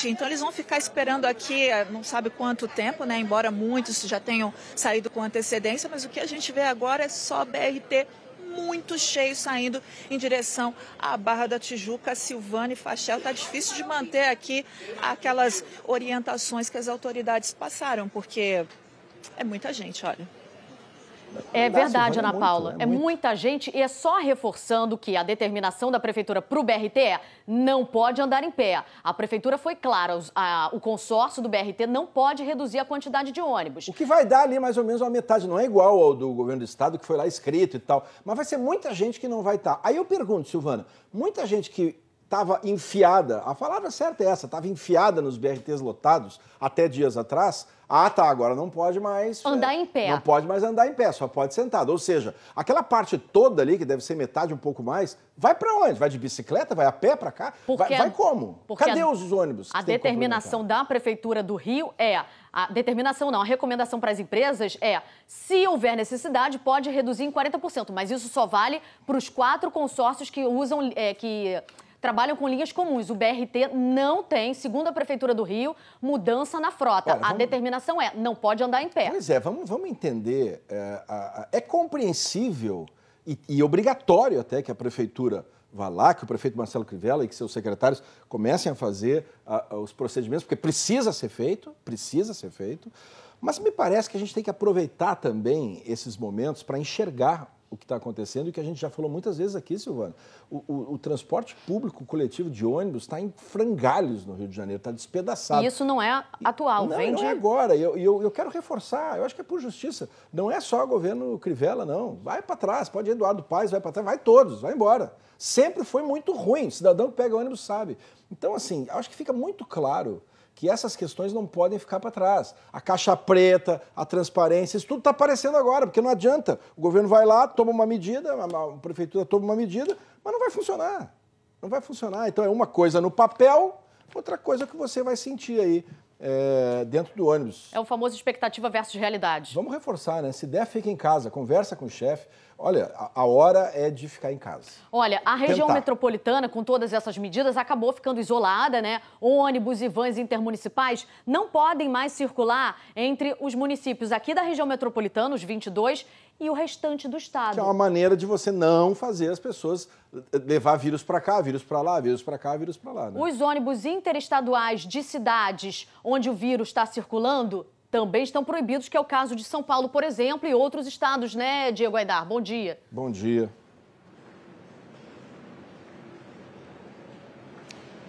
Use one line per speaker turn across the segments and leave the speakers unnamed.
Então eles vão ficar esperando aqui, não sabe quanto tempo, né? Embora muitos já tenham saído com antecedência, mas o que a gente vê agora é só BRT muito cheio saindo em direção à Barra da Tijuca. Silvana e Fachel, está difícil de manter aqui aquelas orientações que as autoridades passaram, porque é muita gente, olha.
É verdade, Ana Paula. É muita gente e é só reforçando que a determinação da Prefeitura para o BRT é não pode andar em pé. A Prefeitura foi clara, o consórcio do BRT não pode reduzir a quantidade de ônibus.
O que vai dar ali mais ou menos uma metade, não é igual ao do governo do estado que foi lá escrito e tal, mas vai ser muita gente que não vai estar. Aí eu pergunto, Silvana, muita gente que estava enfiada, a palavra certa é essa, estava enfiada nos BRTs lotados até dias atrás. Ah, tá, agora não pode mais
andar em pé.
Não pode mais andar em pé, só pode sentado. Ou seja, aquela parte toda ali, que deve ser metade, um pouco mais, vai para onde? Vai de bicicleta? Vai a pé para cá? Vai como? Cadê os ônibus?
A determinação da Prefeitura do Rio é... A determinação não, a recomendação para as empresas é, se houver necessidade, pode reduzir em 40%, mas isso só vale para os 4 consórcios que usam... trabalham com linhas comuns. O BRT não tem, segundo a Prefeitura do Rio, mudança na frota. Olha, a determinação é, não pode andar em pé.
Pois é, vamos entender. É compreensível e obrigatório até que a Prefeitura vá lá, que o prefeito Marcelo Crivella e que seus secretários comecem a fazer os procedimentos, porque precisa ser feito, mas me parece que a gente tem que aproveitar também esses momentos para enxergar o que está acontecendo e que a gente já falou muitas vezes aqui, Silvana. O transporte público coletivo de ônibus está em frangalhos no Rio de Janeiro, está despedaçado.
E isso não é atual,
não é agora. Eu quero reforçar, eu acho que é por justiça. Não é só o governo Crivella, não. Vai para trás, pode ir Eduardo Paes, vai para trás, vai todos, vai embora. Sempre foi muito ruim, o cidadão que pega ônibus sabe. Então, assim, acho que fica muito claro que essas questões não podem ficar para trás. A caixa preta, a transparência, isso tudo está aparecendo agora, porque não adianta. O governo vai lá, toma uma medida, a prefeitura toma uma medida, mas não vai funcionar. Não vai funcionar. Então é uma coisa no papel, outra coisa que você vai sentir aí dentro do ônibus.
É o famoso expectativa versus realidade.
Vamos reforçar, né? Se der, fica em casa, conversa com o chefe. Olha, a hora é de ficar em casa.
Olha, a região metropolitana, com todas essas medidas, acabou ficando isolada, né? Ônibus e vans intermunicipais não podem mais circular entre os municípios aqui da região metropolitana, os 22, e o restante do estado.
Que é uma maneira de você não fazer as pessoas levar vírus para cá, vírus para lá, vírus para cá, vírus para lá, né?
Os ônibus interestaduais de cidades onde o vírus está circulando também estão proibidos, que é o caso de São Paulo, por exemplo, e outros estados, né, Diego Aidar? Bom dia.
Bom dia.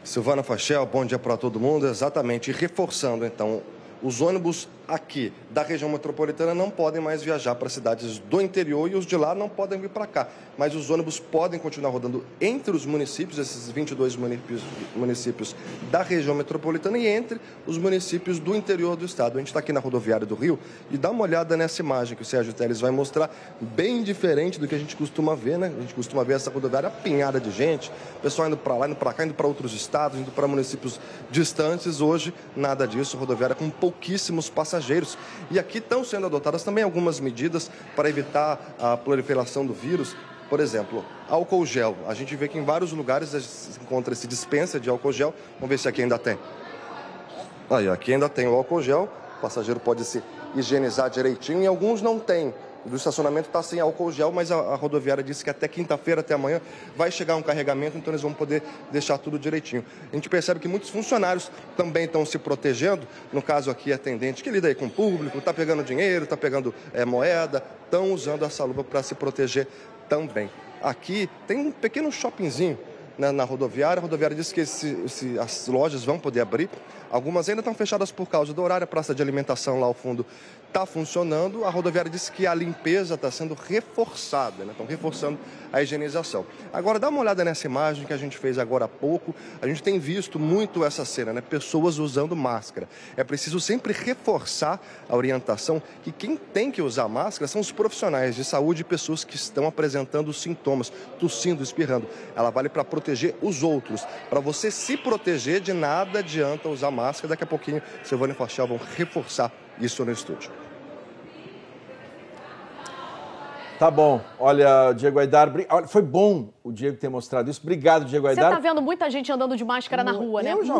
Silvana Fachel, bom dia para todo mundo. Exatamente, reforçando, então, os ônibus aqui da região metropolitana não podem mais viajar para cidades do interior e os de lá não podem vir para cá. Mas os ônibus podem continuar rodando entre os municípios, esses 22 municípios da região metropolitana e entre os municípios do interior do estado. A gente está aqui na rodoviária do Rio e dá uma olhada nessa imagem que o Sérgio Teles vai mostrar, bem diferente do que a gente costuma ver, né? A gente costuma ver essa rodoviária apinhada de gente, pessoal indo para lá, indo para cá, indo para outros estados, indo para municípios distantes. Hoje, nada disso, rodoviária com pouquíssimos passageiros. E aqui estão sendo adotadas também algumas medidas para evitar a proliferação do vírus. Por exemplo, álcool gel. A gente vê que em vários lugares se encontra esse dispensa de álcool gel. Vamos ver se aqui ainda tem. Aí, aqui ainda tem o álcool gel. O passageiro pode se higienizar direitinho. E alguns não tem. O estacionamento está sem álcool gel, mas a rodoviária disse que até quinta-feira, até amanhã, vai chegar um carregamento, então eles vão poder deixar tudo direitinho. A gente percebe que muitos funcionários também estão se protegendo, no caso aqui, atendente que lida aí com o público, está pegando dinheiro, está pegando moeda, estão usando essa luva para se proteger também. Aqui tem um pequeno shoppingzinho, né, na rodoviária. A rodoviária disse que as lojas vão poder abrir. Algumas ainda estão fechadas por causa do horário. A praça de alimentação lá ao fundo está funcionando. A rodoviária disse que a limpeza está sendo reforçada, né? Estão reforçando a higienização. Agora, dá uma olhada nessa imagem que a gente fez agora há pouco. A gente tem visto muito essa cena, né? Pessoas usando máscara. É preciso sempre reforçar a orientação que quem tem que usar máscara são os profissionais de saúde e pessoas que estão apresentando sintomas, tossindo, espirrando. Ela vale para proteger os outros. Para você se proteger, de nada adianta usar máscara. Daqui a pouquinho, Silvana e Fachel vão reforçar isso no estúdio.
Tá bom. Olha, Diego Aidar, foi bom o Diego ter mostrado isso. Obrigado, Diego Aidar.
Você tá vendo muita gente andando de máscara na rua, né?
Eu já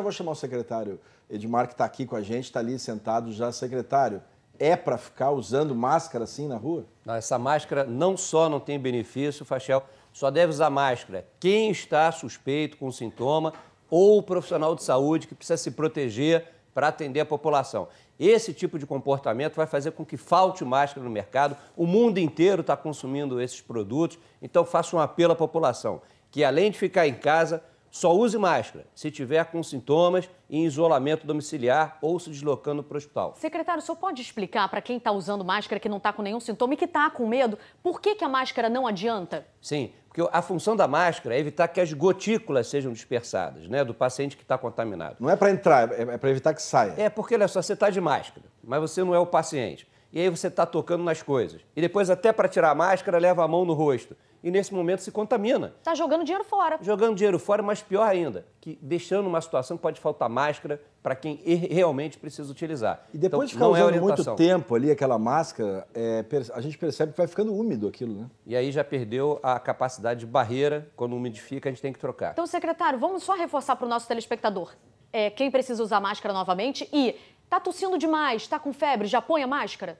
vou chamar o secretário Edmar, que está aqui com a gente, está ali sentado já. Secretário, é para ficar usando máscara assim na rua?
Não, essa máscara não só não tem benefício, Fachel, só deve usar máscara quem está suspeito com sintoma ou o profissional de saúde que precisa se proteger para atender a população. Esse tipo de comportamento vai fazer com que falte máscara no mercado. O mundo inteiro está consumindo esses produtos, então faço um apelo à população que, além de ficar em casa, só use máscara se tiver com sintomas em isolamento domiciliar ou se deslocando para o hospital.
Secretário, o senhor pode explicar para quem está usando máscara que não está com nenhum sintoma e que está com medo, por que a máscara não adianta?
Sim, porque a função da máscara é evitar que as gotículas sejam dispersadas, né, do paciente que está contaminado.
Não é para entrar, é para evitar que saia.
É porque, olha só, você está de máscara, mas você não é o paciente. E aí você está tocando nas coisas. E depois, até para tirar a máscara, leva a mão no rosto. E nesse momento se contamina.
Está jogando dinheiro fora.
Jogando dinheiro fora, mas pior ainda, que deixando uma situação que pode faltar máscara para quem realmente precisa utilizar.
E depois de
então,
ficar usando muito tempo ali aquela máscara, a gente percebe que vai ficando úmido aquilo, né?
E aí já perdeu a capacidade de barreira. Quando umidifica, a gente tem que trocar.
Então, secretário, vamos só reforçar para o nosso telespectador. Quem precisa usar máscara novamente e está tossindo demais, está com febre, já põe a máscara?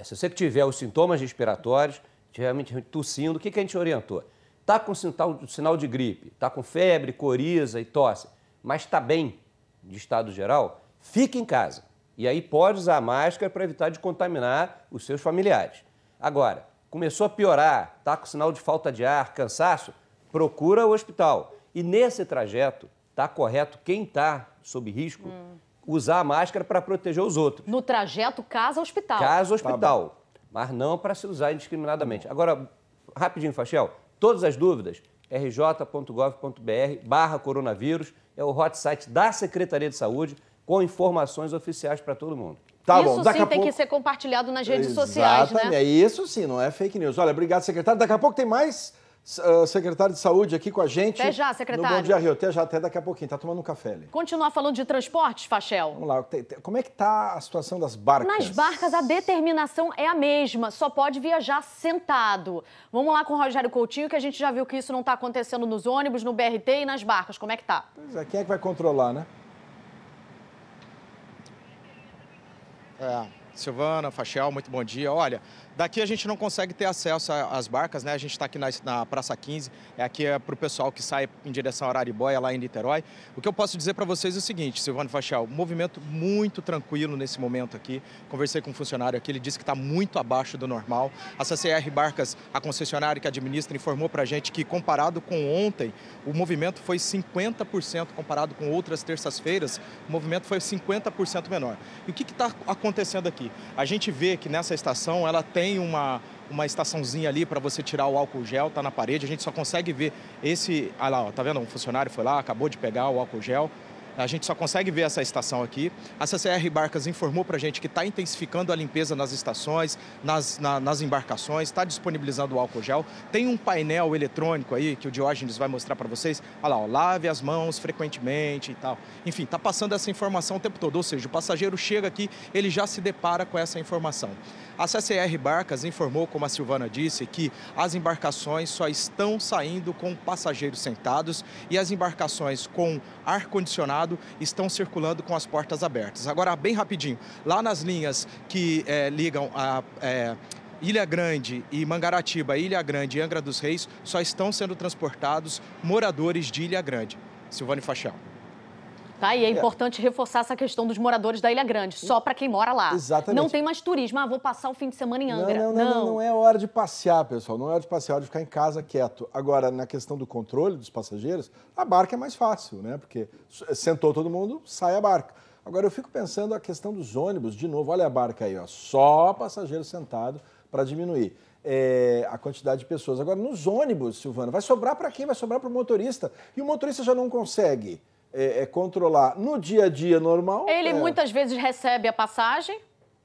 Se você tiver os sintomas respiratórios, realmente tossindo, o que a gente orientou? Está com sinal de gripe, está com febre, coriza e tosse, mas está bem de estado geral, fique em casa. E aí pode usar máscara para evitar de contaminar os seus familiares. Agora, começou a piorar, está com sinal de falta de ar, cansaço, procura o hospital. E nesse trajeto, está correto quem está sob risco usar a máscara para proteger os outros.
No trajeto casa-hospital.
Casa-hospital. Mas não para se usar indiscriminadamente. Agora, rapidinho, Fachel, todas as dúvidas, rj.gov.br/coronavírus, é o hot site da Secretaria de Saúde, com informações oficiais para todo mundo.
Tá
isso
bom, daqui
sim
a
tem
pouco...
que ser compartilhado nas redes sociais, né?
É isso sim, não é fake news. Olha, obrigado, secretário. Daqui a pouco tem mais secretário de saúde aqui com a gente.
Até já, secretário.
No Bom Dia Rio. Até já, até daqui a pouquinho. Tá tomando um café ali.
Continuar falando de transportes, Fachel?
Vamos lá. Como é que tá a situação das barcas?
Nas barcas, a determinação é a mesma. Só pode viajar sentado. Vamos lá com o Rogério Coutinho, que a gente já viu que isso não está acontecendo nos ônibus, no BRT e nas barcas. Como é que tá?
Pois é, quem é que vai controlar, né?
Silvana, Fachel, muito bom dia. Olha, daqui a gente não consegue ter acesso às barcas, né? A gente está aqui na Praça 15, aqui é para o pessoal que sai em direção a Araribóia, lá em Niterói. O que eu posso dizer para vocês é o seguinte, Silvana e Fachel, movimento muito tranquilo nesse momento aqui. Conversei com um funcionário aqui, ele disse que está muito abaixo do normal. A CCR Barcas, a concessionária que administra, informou para a gente que comparado com ontem, o movimento foi 50%, comparado com outras terças-feiras, o movimento foi 50% menor. E o que está acontecendo aqui? A gente vê que nessa estação ela tem uma estaçãozinha ali para você tirar o álcool gel, tá na parede, a gente só consegue ver esse... Ah lá, ó, tá vendo? Um funcionário foi lá, acabou de pegar o álcool gel. A gente só consegue ver essa estação aqui. A CCR Barcas informou para a gente que está intensificando a limpeza nas estações, nas embarcações, está disponibilizando o álcool gel. Tem um painel eletrônico aí que o Diógenes vai mostrar para vocês. Olha lá, ó, lave as mãos frequentemente e tal. Enfim, está passando essa informação o tempo todo. Ou seja, o passageiro chega aqui, ele já se depara com essa informação. A CCR Barcas informou, como a Silvana disse, que as embarcações só estão saindo com passageiros sentados e as embarcações com ar-condicionado estão circulando com as portas abertas. Agora, bem rapidinho, lá nas linhas que ligam a Ilha Grande e Mangaratiba, Ilha Grande e Angra dos Reis, só estão sendo transportados moradores de Ilha Grande. Silvana e Fachel.
Tá, e é importante reforçar essa questão dos moradores da Ilha Grande, só para quem mora lá.
Exatamente.
Não tem mais turismo, vou passar o fim de semana em Angra.
Não é hora de passear, pessoal, não é hora de passear, é hora de ficar em casa quieto. Agora, na questão do controle dos passageiros, a barca é mais fácil, né? Porque sentou todo mundo, sai a barca. Agora, eu fico pensando a questão dos ônibus, de novo, olha a barca aí, ó, só passageiro sentado para diminuir a quantidade de pessoas. Agora, nos ônibus, Silvana, vai sobrar para quem? Vai sobrar para o motorista. E o motorista já não consegue controlar no dia a dia normal.
Ele muitas vezes recebe a passagem,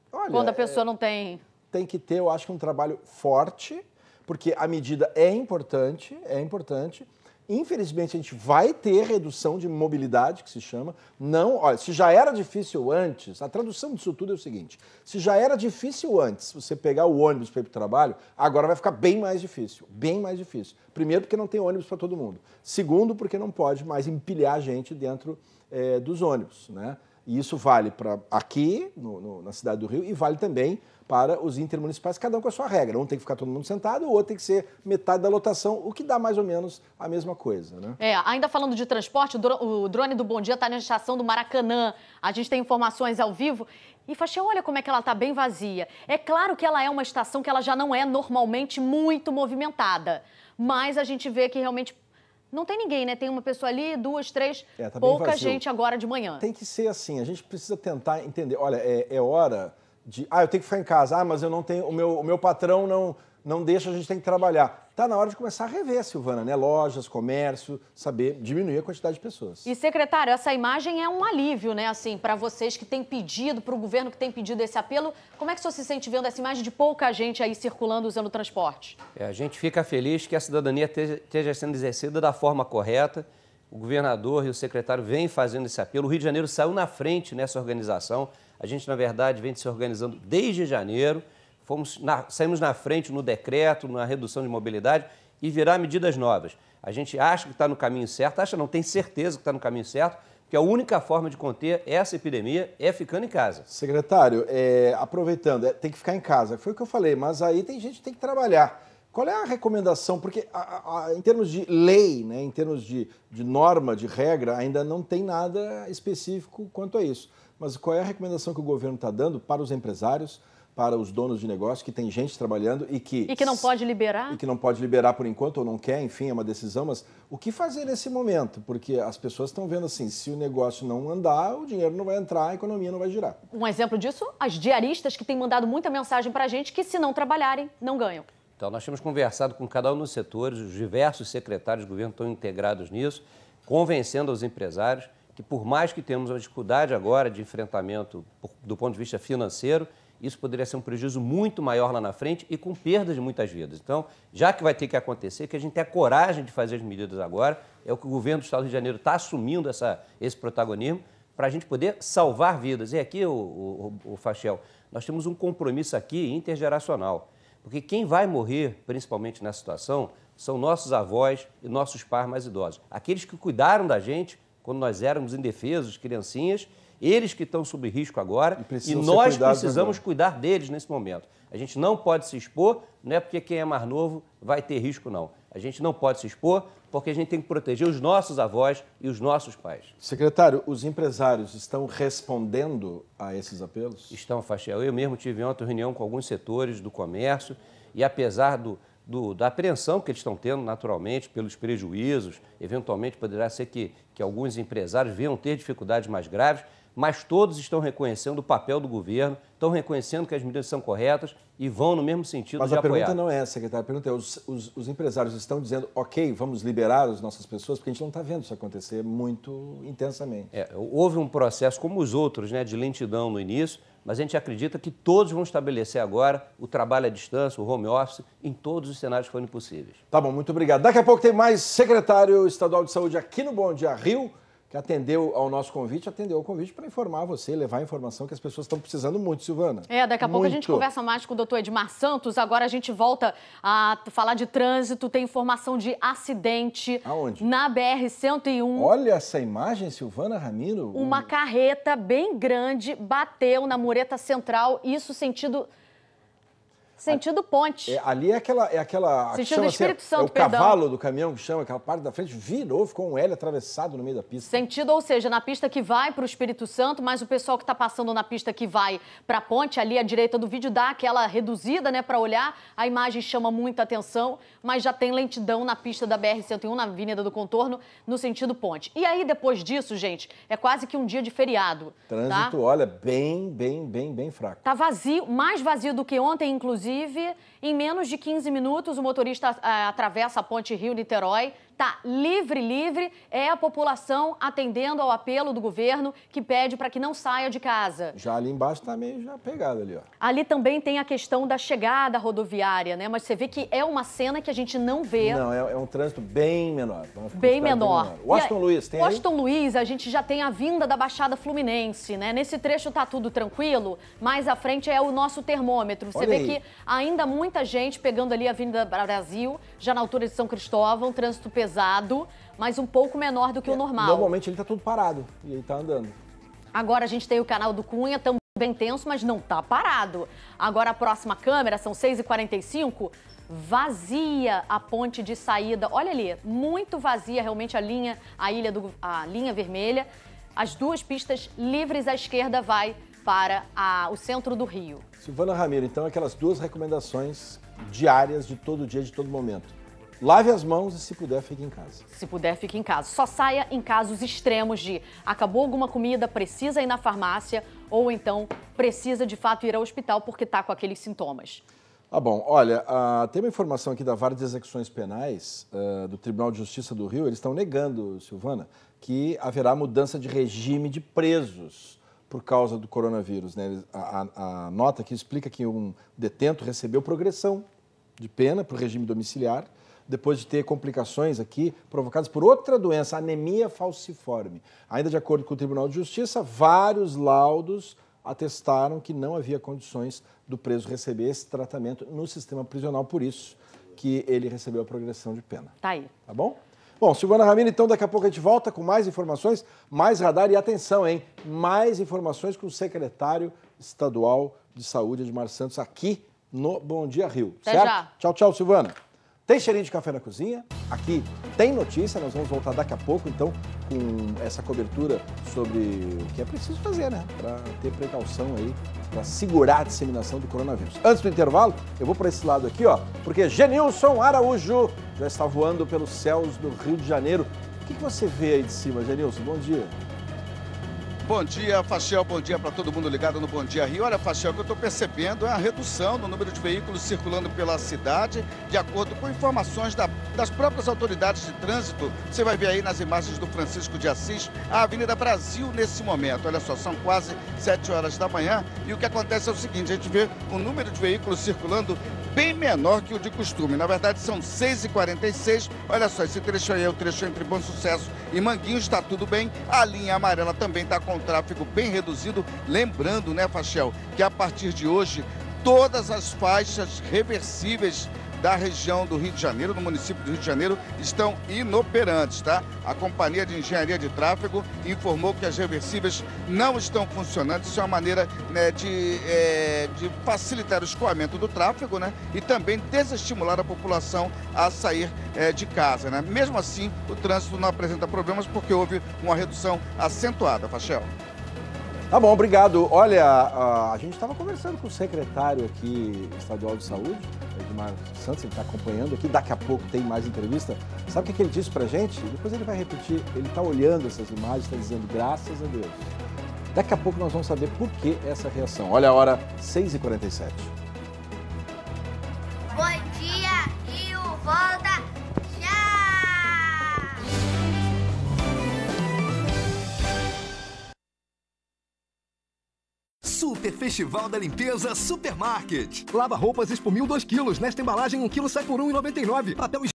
olha,
quando a pessoa não tem...
Tem que ter, eu acho, um trabalho forte, porque a medida é importante, Infelizmente, a gente vai ter redução de mobilidade, que se chama. Não, olha, se já era difícil antes, a tradução disso tudo é o seguinte: se já era difícil antes você pegar o ônibus para ir para o trabalho, agora vai ficar bem mais difícil. Bem mais difícil. Primeiro, porque não tem ônibus para todo mundo. Segundo, porque não pode mais empilhar gente dentro dos ônibus, né? E isso vale para aqui, na cidade do Rio, e vale também para os intermunicipais, cada um com a sua regra. Um tem que ficar todo mundo sentado, o outro tem que ser metade da lotação, o que dá mais ou menos a mesma coisa, né?
Ainda falando de transporte, o drone do Bom Dia está na estação do Maracanã. A gente tem informações ao vivo. E, Fachel, olha como é que ela está bem vazia. É claro que ela é uma estação que ela já não é normalmente muito movimentada, mas a gente vê que realmente não tem ninguém, né? Tem uma pessoa ali, 2, 3,
tá
pouca gente agora de manhã.
Tem que ser assim, a gente precisa tentar entender. Olha, é hora de... eu tenho que ficar em casa. Mas eu não tenho... O meu patrão não deixa, a gente tem que trabalhar. Tá na hora de começar a rever, Silvana, né? Lojas, comércio, saber diminuir a quantidade de pessoas.
E, secretário, essa imagem é um alívio, né? Assim, para vocês que têm pedido, para o governo que tem pedido esse apelo. Como é que o senhor se sente vendo essa imagem de pouca gente aí circulando usando o transporte?
A gente fica feliz que a cidadania esteja sendo exercida da forma correta. O governador e o secretário vêm fazendo esse apelo. O Rio de Janeiro saiu na frente nessa organização. A gente, na verdade, vem se organizando desde janeiro. Saímos na frente no decreto, na redução de mobilidade e virar medidas novas. A gente acha que está no caminho certo, tem certeza que está no caminho certo, porque a única forma de conter essa epidemia é ficando em casa.
Secretário, aproveitando, tem que ficar em casa, foi o que eu falei, mas aí tem gente que tem que trabalhar. Qual é a recomendação? Porque em termos de lei, né, em termos de norma, de regra, ainda não tem nada específico quanto a isso. Mas qual é a recomendação que o governo está dando para os empresários, para os donos de negócio, que tem gente trabalhando e que
não pode liberar?
E que não pode liberar por enquanto, ou não quer, enfim, é uma decisão. Mas o que fazer nesse momento? Porque as pessoas estão vendo assim, se o negócio não andar, o dinheiro não vai entrar, a economia não vai girar.
Um exemplo disso, as diaristas que têm mandado muita mensagem para a gente que se não trabalharem, não ganham.
Então, nós temos conversado com cada um dos setores, os diversos secretários do governo estão integrados nisso, convencendo os empresários que, por mais que tenhamos uma dificuldade agora de enfrentamento do ponto de vista financeiro, isso poderia ser um prejuízo muito maior lá na frente e com perda de muitas vidas. Então, já que vai ter que acontecer, que a gente tenha coragem de fazer as medidas agora, é o que o governo do Estado do Rio de Janeiro está assumindo esse protagonismo para a gente poder salvar vidas. E aqui, o Fachel, nós temos um compromisso aqui intergeracional, porque quem vai morrer, principalmente nessa situação, são nossos avós e nossos pais mais idosos. Aqueles que cuidaram da gente quando nós éramos indefesos, criancinhas, eles que estão sob risco agora e nós precisamos cuidar deles nesse momento. A gente não pode se expor, não é porque quem é mais novo vai ter risco, não. A gente não pode se expor porque a gente tem que proteger os nossos avós e os nossos pais.
Secretário, os empresários estão respondendo a esses apelos?
Estão, Fachel. Eu mesmo tive ontem reunião com alguns setores do comércio e apesar da apreensão que eles estão tendo naturalmente pelos prejuízos, eventualmente poderá ser que alguns empresários venham ter dificuldades mais graves, mas todos estão reconhecendo o papel do governo, estão reconhecendo que as medidas são corretas e vão no mesmo sentido de apoiar. Mas a
pergunta não é essa, secretário. A pergunta é, os empresários estão dizendo, ok, vamos liberar as nossas pessoas, porque a gente não está vendo isso acontecer muito intensamente.
Houve um processo, como os outros, né, de lentidão no início, mas a gente acredita que todos vão estabelecer agora o trabalho à distância, o home office, em todos os cenários que forem possíveis.
Tá bom, muito obrigado. Daqui a pouco tem mais secretário estadual de saúde aqui no Bom Dia Rio, que atendeu ao nosso convite, atendeu ao convite para informar você, levar a informação que as pessoas estão precisando muito, Silvana.
Daqui a pouco a gente conversa mais com o doutor Edmar Santos. Agora a gente volta a falar de trânsito, tem informação de acidente.
Aonde?
Na BR-101.
Olha essa imagem, Silvana Ramiro.
Uma carreta bem grande bateu na mureta central, isso sentido ponte.
Ali é aquela
sentido do Espírito Santo,
o cavalo do caminhão que chama, aquela parte da frente virou, ficou um L atravessado no meio da pista.
Sentido, ou seja, na pista que vai para o Espírito Santo, mas o pessoal que está passando na pista que vai para a ponte, ali à direita do vídeo, dá aquela reduzida, né, para olhar. A imagem chama muita atenção, mas já tem lentidão na pista da BR-101, na Avenida do Contorno, no sentido ponte. E aí, depois disso, gente, é quase que um dia de feriado.
Trânsito, tá? Olha, bem fraco.
Tá vazio, mais vazio do que ontem, inclusive. Em menos de 15 minutos, o motorista atravessa a ponte Rio-Niterói, tá livre, é a população atendendo ao apelo do governo que pede para que não saia de casa.
Já ali embaixo tá meio já pegado ali, ó.
Ali também tem a questão da chegada rodoviária, né? Mas você vê que é uma cena que a gente não vê.
Não, é um trânsito bem menor.
Bem menor.
Washington Luiz, tem
Washington Luiz, a gente já tem a vinda da Baixada Fluminense, né? Nesse trecho tá tudo tranquilo, mais à frente é o nosso termômetro. Você vê que ainda muita gente pegando ali a Avenida Brasil, já na altura de São Cristóvão, trânsito pesado, mas um pouco menor do que o normal.
Normalmente ele tá tudo parado e ele tá andando.
Agora a gente tem o canal do Cunha, também tenso, mas não tá parado. Agora a próxima câmera, são 6h45, vazia a ponte de saída. Olha ali, muito vazia realmente a linha vermelha. As duas pistas livres à esquerda vai para o centro do Rio.
Silvana Ramiro, então aquelas duas recomendações diárias de todo dia, de todo momento. Lave as mãos e, se puder, fique em casa.
Se puder, fique em casa. Só saia em casos extremos de acabou alguma comida, precisa ir na farmácia ou então precisa de fato ir ao hospital porque está com aqueles sintomas.
Tá bom, olha, tem uma informação aqui da Vara de Execuções Penais do Tribunal de Justiça do Rio. Eles estão negando, Silvana, que haverá mudança de regime de presos por causa do coronavírus, né? A nota aqui explica que um detento recebeu progressão de pena para o regime domiciliar, depois de ter complicações aqui provocadas por outra doença, anemia falciforme. Ainda de acordo com o Tribunal de Justiça, vários laudos atestaram que não havia condições do preso receber esse tratamento no sistema prisional, por isso que ele recebeu a progressão de pena.
Tá aí.
Tá bom? Bom, Silvana Ramiro, então daqui a pouco a gente volta com mais informações, mais radar e atenção, hein? Mais informações com o secretário estadual de saúde, Edmar Santos, aqui no Bom Dia Rio.
Até
certo?
já.
Tchau, tchau, Silvana. Tem cheirinho de café na cozinha? Aqui tem notícia, nós vamos voltar daqui a pouco, então, com essa cobertura sobre o que é preciso fazer, né? Para ter precaução aí, para segurar a disseminação do coronavírus. Antes do intervalo, eu vou para esse lado aqui, ó, porque Genilson Araújo já está voando pelos céus do Rio de Janeiro. O que você vê aí de cima, Genilson? Bom dia.
Bom dia, Fachel. Bom dia para todo mundo ligado no Bom Dia Rio. Olha, Fachel, o que eu estou percebendo é a redução do número de veículos circulando pela cidade, de acordo com informações das próprias autoridades de trânsito. Você vai ver aí nas imagens do Francisco de Assis, a Avenida Brasil nesse momento. Olha só, são quase 7 horas da manhã e o que acontece é o seguinte, a gente vê um número de veículos circulando bem menor que o de costume. Na verdade, são 6h46. Olha só, esse trecho aí é o trecho entre Bom Sucesso e Manguinhos, está tudo bem. A linha amarela também está com o tráfego bem reduzido. Lembrando, né, Fachel, que a partir de hoje, todas as faixas reversíveis da região do Rio de Janeiro, no município do Rio de Janeiro, estão inoperantes, tá? A Companhia de Engenharia de Tráfego informou que as reversíveis não estão funcionando. Isso é uma maneira, né, de facilitar o escoamento do tráfego, né? E também desestimular a população a sair de casa, né? Mesmo assim, o trânsito não apresenta problemas porque houve uma redução acentuada, Fachel.
Tá bom, obrigado. Olha, a gente estava conversando com o secretário aqui estadual de saúde, Edmar Santos, ele está acompanhando aqui, daqui a pouco tem mais entrevista. Sabe o que ele disse pra gente? Depois ele vai repetir, ele está olhando essas imagens, está dizendo graças a Deus. Daqui a pouco nós vamos saber por que essa reação. Olha a hora, 6h47.
Bom dia, Rio, volta já!
Super Festival da Limpeza Supermarket. Lava roupas Espumil 2 kg. Nesta embalagem 1 kg sai por R$ 1,99. Papel